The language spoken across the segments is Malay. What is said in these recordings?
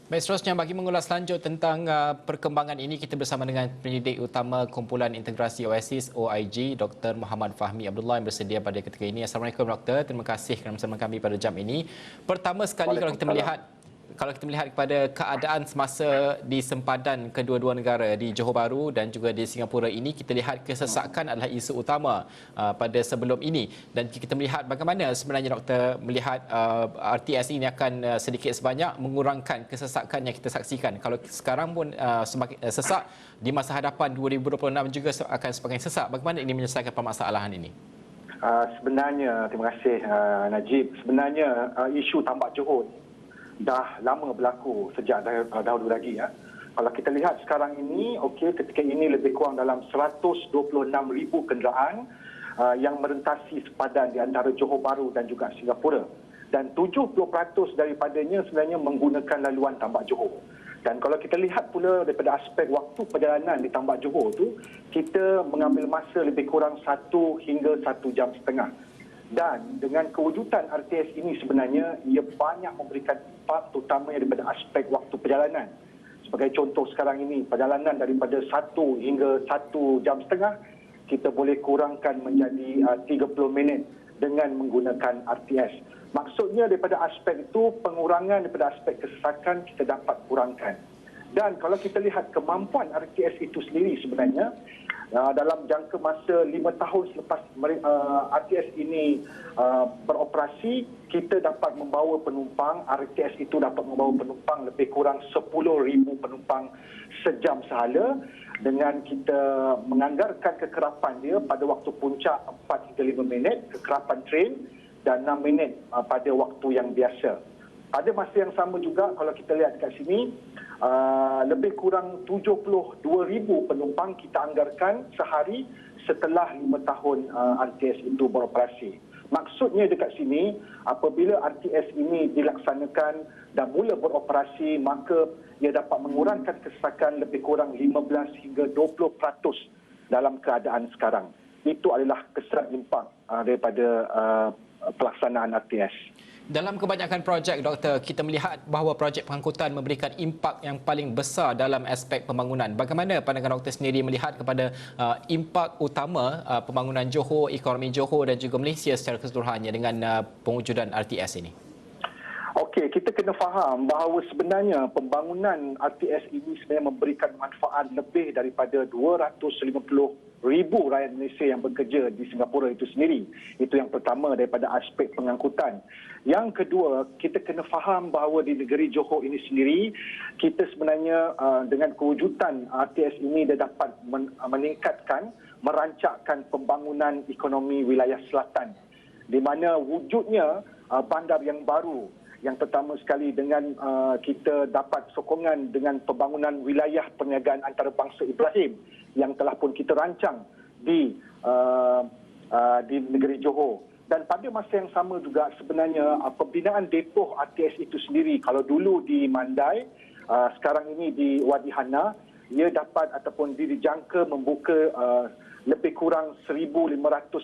Baik, seterusnya bagi mengulas lanjut tentang perkembangan ini, kita bersama dengan penyidik utama Kumpulan Integrasi Oasis OIG, Dr. Muhammad Fahmi Abdullah yang bersedia pada ketika ini. Assalamualaikum Doktor, terima kasih kerana bersama kami pada jam ini. Pertama sekali Waalaikumsalam. kalau kita melihat kepada keadaan semasa di sempadan kedua-dua negara di Johor Bahru dan juga di Singapura ini, kita lihat kesesakan adalah isu utama pada sebelum ini, dan kita melihat bagaimana sebenarnya Doktor melihat RTS ini akan sedikit sebanyak mengurangkan kesesakan yang kita saksikan. Kalau sekarang pun semakin sesak, di masa hadapan 2026 juga akan semakin sesak. Bagaimana ini menyelesaikan permasalahan ini? Sebenarnya, terima kasih Najib. Sebenarnya isu tambak Johor dah lama berlaku sejak dahulu lagi ya. Kalau kita lihat sekarang ini, ketika ini lebih kurang dalam 126,000 kenderaan yang merentasi sepadan di antara Johor Bahru dan juga Singapura. Dan 70% daripadanya sebenarnya menggunakan laluan tambak Johor. Dan kalau kita lihat pula daripada aspek waktu perjalanan di tambak Johor tu, kita mengambil masa lebih kurang 1 hingga 1,5 jam. Dan dengan kewujudan RTS ini sebenarnya ia banyak memberikan impak terutamanya daripada aspek waktu perjalanan. Sebagai contoh sekarang ini, perjalanan daripada 1 hingga 1,5 jam kita boleh kurangkan menjadi 30 minit dengan menggunakan RTS. Maksudnya daripada aspek itu, pengurangan daripada aspek kesesakan kita dapat kurangkan. Dan kalau kita lihat kemampuan RTS itu sendiri sebenarnya, dalam jangka masa 5 tahun selepas RTS ini beroperasi, kita dapat membawa penumpang, RTS itu dapat membawa penumpang lebih kurang 10,000 penumpang sejam sahaja, dengan kita menganggarkan kekerapan dia pada waktu puncak 4 hingga 5 minit, kekerapan train, dan 6 minit pada waktu yang biasa. Pada masa yang sama juga, kalau kita lihat kat sini, lebih kurang 72,000 penumpang kita anggarkan sehari setelah 5 tahun RTS itu beroperasi. Maksudnya dekat sini, apabila RTS ini dilaksanakan dan mula beroperasi, maka ia dapat mengurangkan kesesakan lebih kurang 15 hingga 20% dalam keadaan sekarang. Itu adalah kesan impak daripada pelaksanaan RTS. Dalam kebanyakan projek, Doktor, kita melihat bahawa projek pengangkutan memberikan impak yang paling besar dalam aspek pembangunan. Bagaimana pandangan Doktor sendiri melihat kepada impak utama pembangunan Johor, ekonomi Johor dan juga Malaysia secara keseluruhannya dengan pengujudan RTS ini? Okey, kita kena faham bahawa sebenarnya pembangunan RTS ini sebenarnya memberikan manfaat lebih daripada 250,000 rakyat Malaysia yang bekerja di Singapura itu sendiri. Itu yang pertama daripada aspek pengangkutan. Yang kedua, kita kena faham bahawa di negeri Johor ini sendiri, kita sebenarnya dengan kewujudan RTS ini dia dapat meningkatkan, merancangkan pembangunan ekonomi wilayah selatan, di mana wujudnya bandar yang baru. Yang pertama sekali dengan kita dapat sokongan dengan pembangunan wilayah perniagaan antarabangsa Ibrahim yang telah pun kita rancang di negeri Johor. Dan pada masa yang sama juga sebenarnya pembinaan depoh RTS itu sendiri, kalau dulu di Mandai, sekarang ini di Wadi Hana, ia dapat ataupun dijangka membuka lebih kurang 1,500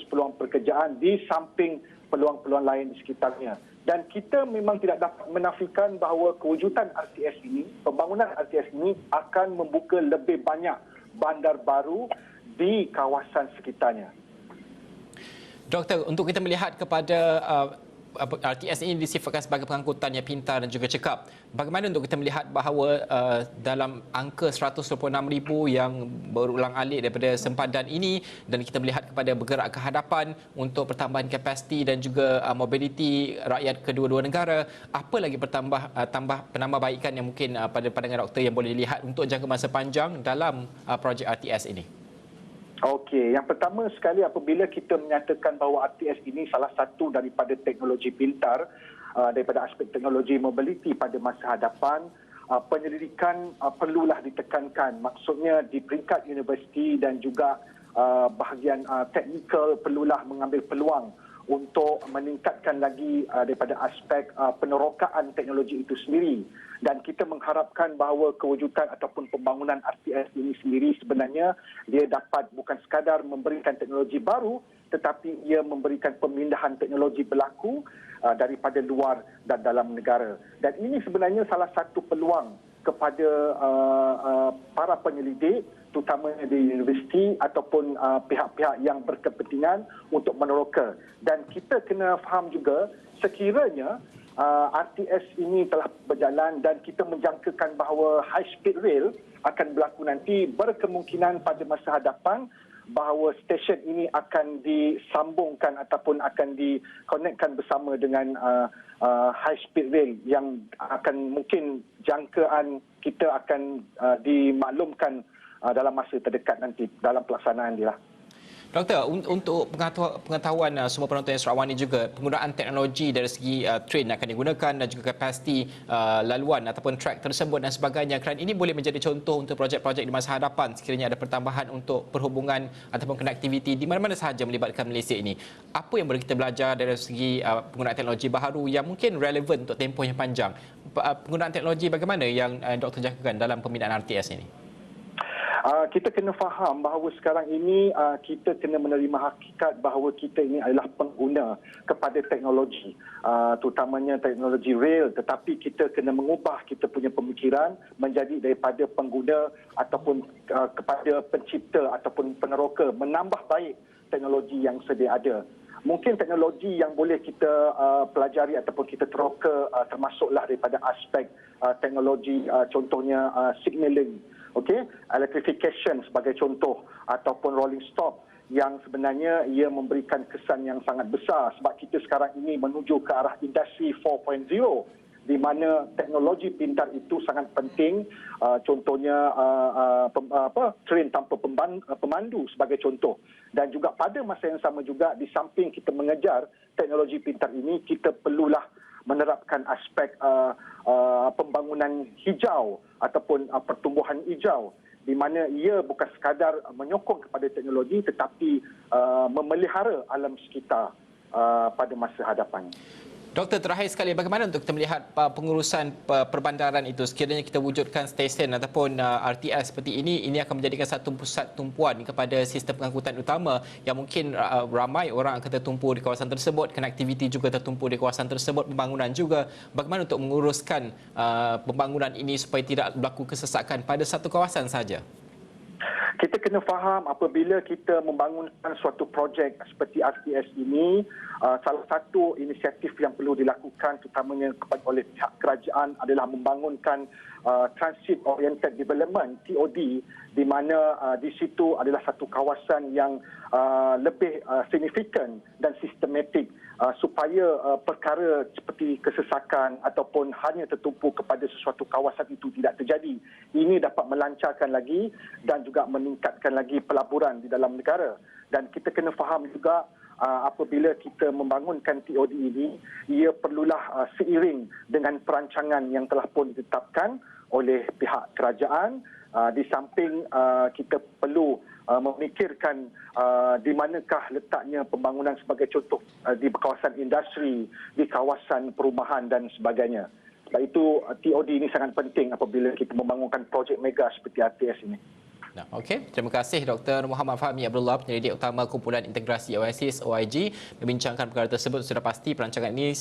peluang pekerjaan di samping peluang-peluang lain di sekitarnya. Dan kita memang tidak dapat menafikan bahawa kewujudan RTS ini, pembangunan RTS ini akan membuka lebih banyak bandar baru di kawasan sekitarnya. Doktor, untuk kita melihat kepada RTS ini disifatkan sebagai pengangkutan yang pintar dan juga cekap. Bagaimana untuk kita melihat bahawa dalam angka 126,000 yang berulang-alik daripada sempadan ini, dan kita melihat kepada bergerak ke hadapan untuk pertambahan kapasiti dan juga mobiliti rakyat kedua-dua negara, apa lagi penambahbaikan yang mungkin pada pandangan doktor yang boleh dilihat untuk jangka masa panjang dalam projek RTS ini? Okey, yang pertama sekali apabila kita menyatakan bahawa RTS ini salah satu daripada teknologi pintar, daripada aspek teknologi mobiliti pada masa hadapan, penyelidikan perlulah ditekankan. Maksudnya di peringkat universiti dan juga bahagian teknikal perlulah mengambil peluang untuk meningkatkan lagi daripada aspek penerokaan teknologi itu sendiri. Dan kita mengharapkan bahawa kewujudan ataupun pembangunan RTS ini sendiri sebenarnya dia dapat bukan sekadar memberikan teknologi baru, tetapi ia memberikan pemindahan teknologi berlaku daripada luar dan dalam negara. Dan ini sebenarnya salah satu peluang kepada para penyelidik, terutamanya di universiti ataupun pihak-pihak yang berkepentingan untuk meneroka. Dan kita kena faham juga sekiranya RTS ini telah berjalan dan kita menjangkakan bahawa high speed rail akan berlaku nanti, berkemungkinan pada masa hadapan bahawa stesen ini akan disambungkan ataupun akan dikonekkan bersama dengan high speed rail yang akan mungkin jangkaan kita akan dimaklumkan dalam masa terdekat nanti dalam pelaksanaan dia. Doktor, untuk pengetahuan semua penonton yang Sarawak ini juga, penggunaan teknologi dari segi train akan digunakan dan juga kapasiti laluan ataupun track tersebut dan sebagainya. Kerana ini boleh menjadi contoh untuk projek-projek di masa hadapan sekiranya ada pertambahan untuk perhubungan ataupun konektiviti di mana-mana sahaja melibatkan Malaysia ini. Apa yang boleh kita belajar dari segi penggunaan teknologi baharu yang mungkin relevan untuk tempoh yang panjang? Penggunaan teknologi bagaimana yang Doktor jangkakan dalam pembinaan RTS ini? Kita kena faham bahawa sekarang ini kita kena menerima hakikat bahawa kita ini adalah pengguna kepada teknologi, terutamanya teknologi rail, tetapi kita kena mengubah kita punya pemikiran menjadi daripada pengguna ataupun kepada pencipta ataupun peneroka, menambah baik teknologi yang sedia ada. Mungkin teknologi yang boleh kita pelajari ataupun kita teroka termasuklah daripada aspek teknologi, contohnya signaling, electrification sebagai contoh, ataupun rolling stock yang sebenarnya ia memberikan kesan yang sangat besar sebab kita sekarang ini menuju ke arah industri 4.0 di mana teknologi pintar itu sangat penting, contohnya train tanpa pemandu sebagai contoh. Dan juga pada masa yang sama juga, di samping kita mengejar teknologi pintar ini, kita perlulah menerapkan aspek pembangunan hijau ataupun pertumbuhan hijau di mana ia bukan sekadar menyokong kepada teknologi tetapi memelihara alam sekitar pada masa hadapan. Doktor, terakhir sekali, bagaimana untuk kita melihat pengurusan perbandaran itu sekiranya kita wujudkan stesen ataupun RTS seperti ini akan menjadikan satu pusat tumpuan kepada sistem pengangkutan utama yang mungkin ramai orang akan tertumpu di kawasan tersebut, konektiviti juga tertumpu di kawasan tersebut, pembangunan juga. Bagaimana untuk menguruskan pembangunan ini supaya tidak berlaku kesesakan pada satu kawasan saja? Kita kena faham apabila kita membangunkan suatu projek seperti RTS ini, salah satu inisiatif yang perlu dilakukan terutamanya oleh pihak kerajaan adalah membangunkan Transit Oriented Development, TOD, di mana di situ adalah satu kawasan yang lebih signifikan dan sistematik supaya perkara seperti kesesakan ataupun hanya tertumpu kepada sesuatu kawasan itu tidak terjadi. Ini dapat melancarkan lagi dan juga meningkatkan lagi pelaburan di dalam negara. Dan kita kena faham juga apabila kita membangunkan TOD ini, ia perlulah seiring dengan perancangan yang telah pun ditetapkan oleh pihak kerajaan. Di samping kita perlu memikirkan di manakah letaknya pembangunan sebagai contoh di kawasan industri, di kawasan perumahan dan sebagainya. Sebab itu TOD ini sangat penting apabila kita membangunkan projek mega seperti RTS ini. Okey, terima kasih Dr. Muhammad Fahmi Abdullah, penyelidik utama Kumpulan Integrasi Oasis OIG, membincangkan perkara tersebut. Sudah pasti perancangan ini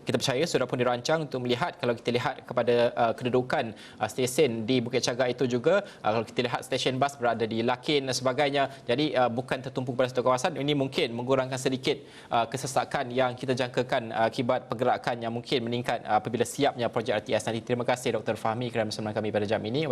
kita percaya sudah pun dirancang untuk melihat, kalau kita lihat kepada kedudukan stesen di Bukit Cagak itu juga, kalau kita lihat stesen bas berada di Lakin dan sebagainya, jadi bukan tertumpu pada satu kawasan. Ini mungkin mengurangkan sedikit kesesakan yang kita jangkakan akibat pergerakan yang mungkin meningkat apabila siapnya projek RTS nanti. Terima kasih Dr. Fahmi kerana bersama kami pada jam ini.